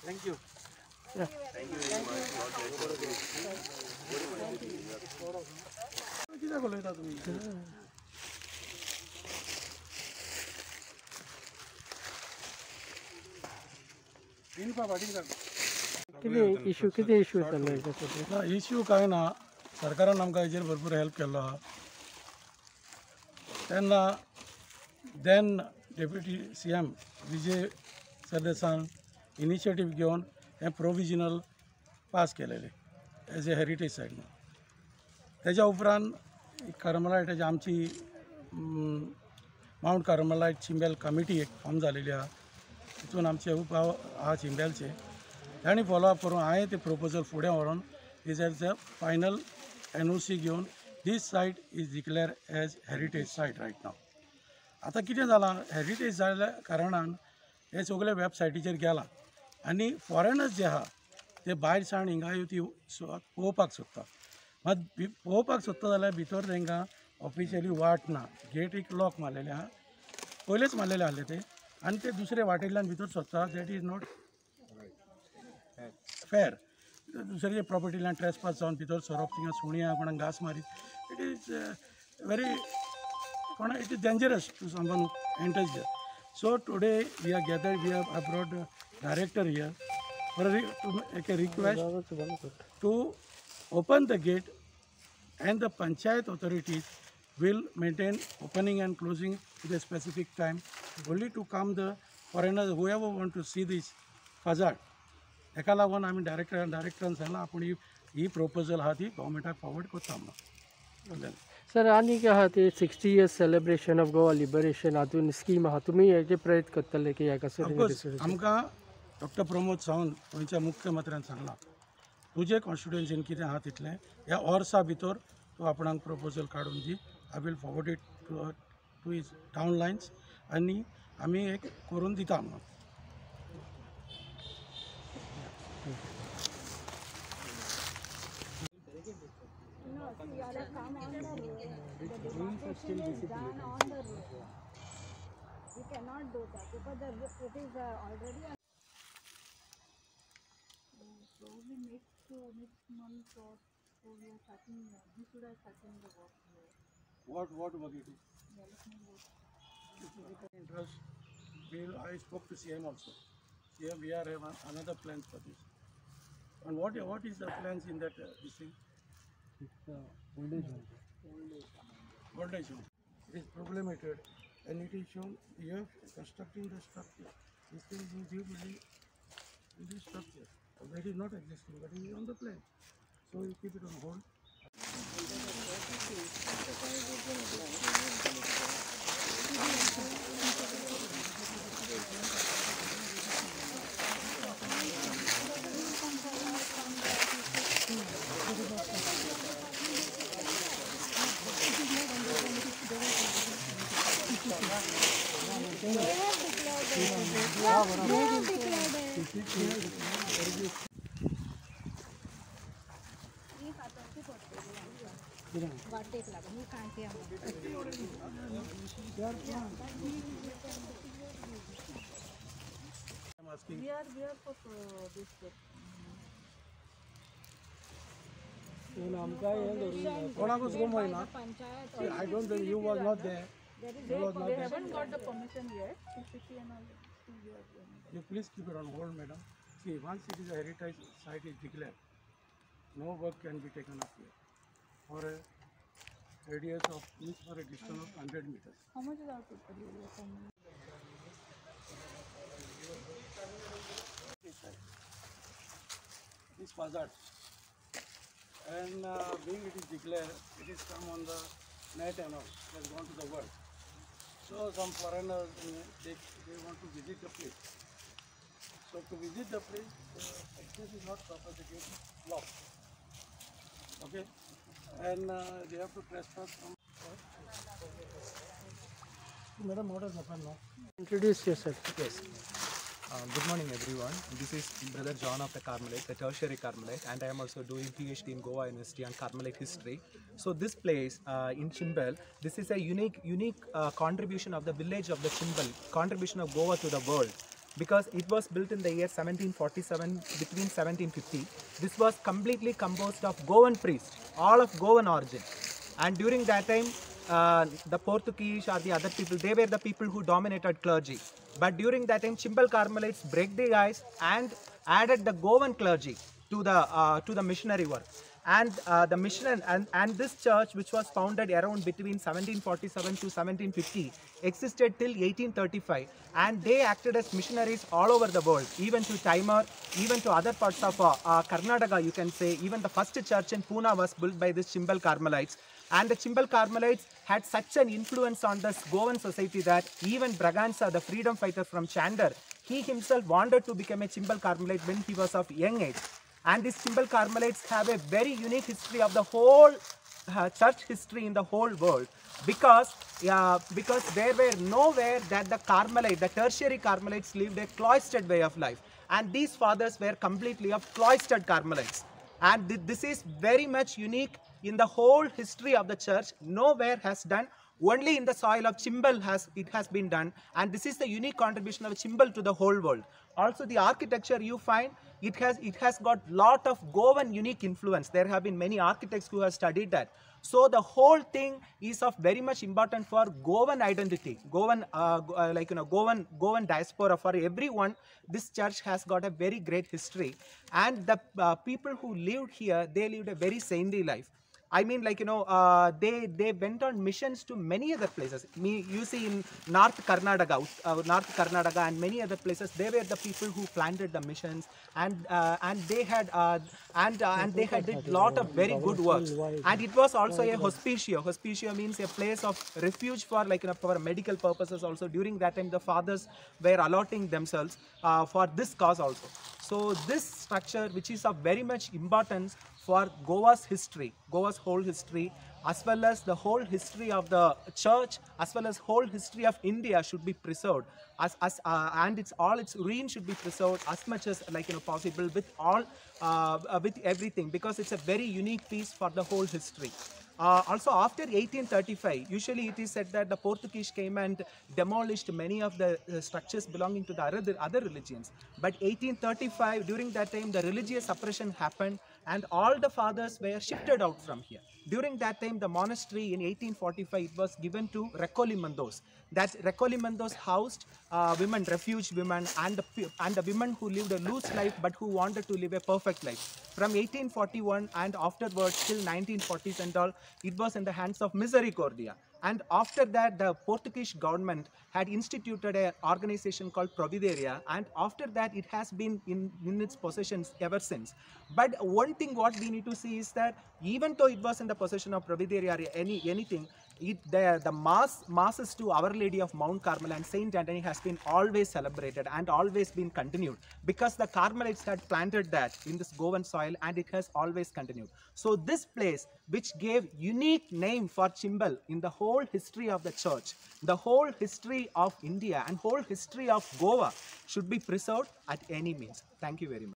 Thank you. Yeah. Thank you very much. किती issue चालले ना इश्यू काय ना सरकारान आमकां हेजेर भरपूर हेल्प केल्लो आहा तेन्ना देन डेप्युटी CM विजय सरदेसान इनिशिएटीव घेवन हें प्रोविजनल पास केलेलें एज ए हेरिटेज सायट म्हणून तेज्या उपरांत कार्मेलायटाची आमची माउंट कार्मेलायट चिंबेल कमिटी एक फॉर्म जालेली आहा तितून आमचे उपाव आहा चिंबेलचे तांणी फॉलोअप करून हांवें तें प्रोपोजल फुडें व्हरून तेजेर फायनल NOC घेवन this site is declare as heritage site right नाव. आतां कितें जालां हेरिटेज जाल्या कारणान हे सगळे वेबसायटीचेर गेलां आनी फॉरेनर्स जे आहा ते भायर सावन हिंगा ती पळोवपाक सोदता मात पळोवपाक सोदता जाल्यार भितर तांकां ऑफिशियली वाट ना गेटीक लॉक मारलेले आहा पयलेच मारलेले आहले ते आनी ते दुसरे वाटेंतल्यान भितर सोदता दॅट इज नॉट फेर दुसरे प्रॉपर्टींतल्यान ट्रेसपास जावन भितर सरप थिंगा सुण्या कोणाक घास मारीत इट इज वेरी कोणा it is dangerous to someone enters here. So today we are gathered, I brought the director here for to make a request to open the gate and the panchayat authorities will maintain opening and closing with a specific time only to come the foreigners whoever want to see this facade. हेका लागून आमी डायरेक्टरान सांगला आपूण ही proposal आहा ती गव्हर्मेंटाक forward करता म्हणून. Sir आनी आहा ते 60 years celebration of Goa liberation हातून स्कीम आहा तुमी हेजे प्रयत्न करतले की हेका आमकां डॉक्टर प्रमोद सावंत गोंयच्या मुख्यमंत्र्यान सांगला तुजे कॉन्स्टिट्युएन्सीन कितें आहा तितलें ह्या वर्सा भितर तूं आपणाक प्रपोजल काडून दी I will forward it to his town lions आनी आमी एक करून दिता म्हणून. We cannot do that because it is already probably next month or so we are starting. We should have starting the work here. What work it is? Development work. Interest. I spoke to CM also. CM, we are having another plan for this. And what is the plans in that this thing? It's old age home. It is problemated and it is shown here constructing the structure. This thing is due to this structure. That is not existing, but it is on the plan. So you keep it on hold. वाटेक लागून ही Kanti I'm asking. We are for this work. कोणाकूच गोमयना. I don't think you was not there. They haven't got the permission yet. CCC and all. You please keep it on hold, madam. See, once it is a heritage site is declared, no work can be taken up here for a radius of each for a distance of 100 meters. How much is our total area? This facade, and being it is declared, it is come on the net and all, it has gone to the world. So some foreigners, they want to visit the place. So to visit the place, access is not proper, the gate is locked. Okay, and they have to trespass from. Madam, what has happened now? Introduce yourself. Yes. Good morning, everyone. This is Brother John of the Carmelite, the tertiary Carmelite, and I am also doing PhD in Goa University on Carmelite history. So this place in Chimbel, this is a unique contribution of the village of the Chimbel, contribution of Goa to the world. because it was built in the year 1747 between 1750. This was completely composed of Goan priests, all of Goan origin. And during that time, the Portuguese or the other people, they were the people who dominated clergy. But during that time, Chimbal Carmelites break the ice and added the Goan clergy to the missionary work. And the mission and this church, which was founded around between 1747 to 1750, existed till 1835, and they acted as missionaries all over the world, even to Timor, even to other parts of Karnataka. You can say even the first church in Pune was built by these Chimbal Carmelites. And the Chimbal Carmelites had such an influence on this Goan society that even Braganza, the freedom fighter from Chandar, he himself wanted to become a Chimbal Carmelite when he was of young age. And these Chimbal Carmelites have a very unique history of the whole church history in the whole world, because there were nowhere that the tertiary Carmelites lived a cloistered way of life. And these fathers were completely of cloistered Carmelites. And this is very much unique in the whole history of the church. Nowhere has done. Only in the soil of Chimbal it has been done, and this is the unique contribution of Chimbal to the whole world. Also, the architecture you find, it has got lot of Goan unique influence. There have been many architects who have studied that. So the whole thing is of very much important for Goan identity, Goan diaspora. For everyone, this church has got a very great history, and the people who lived here, they lived a very saintly life. I mean, they went on missions to many other places. You see in North Karnataka and many other places, they were the people who planted the missions, and they did lot of very good works. And it was also a hospicio. Hospicio means a place of refuge for for medical purposes. Also during that time, the fathers were allotting themselves for this cause also. So this structure, which is of very much importance for Goa's history, Goa's whole history, as well as the whole history of the church, as well as whole history of India, should be preserved. And all its ruins should be preserved as much as possible, with everything, because it's a very unique piece for the whole history. Also, after 1835, usually it is said that the Portuguese came and demolished many of the structures belonging to the other religions. But 1835, during that time, the religious suppression happened, and all the fathers were shifted out from here. During that time, the monastery in 1845, it was given to Recollimendos. That Recollimendos housed women, refuge women, and the women who lived a loose life but who wanted to live a perfect life. From 1841 and afterwards till 1940s and all, it was in the hands of Misericordia. And after that, the Portuguese government had instituted an organization called Provideria, and after that, it has been in its possessions ever since. But one thing what we need to see is that even though it was in the possession of Provideria or anything, the masses to Our Lady of Mount Carmel and Saint Anthony has been always celebrated and always been continued, because the Carmelites had planted that in this Goan soil, and it has always continued. So this place, which gave unique name for Chimbal in the whole history of the church, the whole history of India and whole history of Goa, should be preserved at any means. Thank you very much.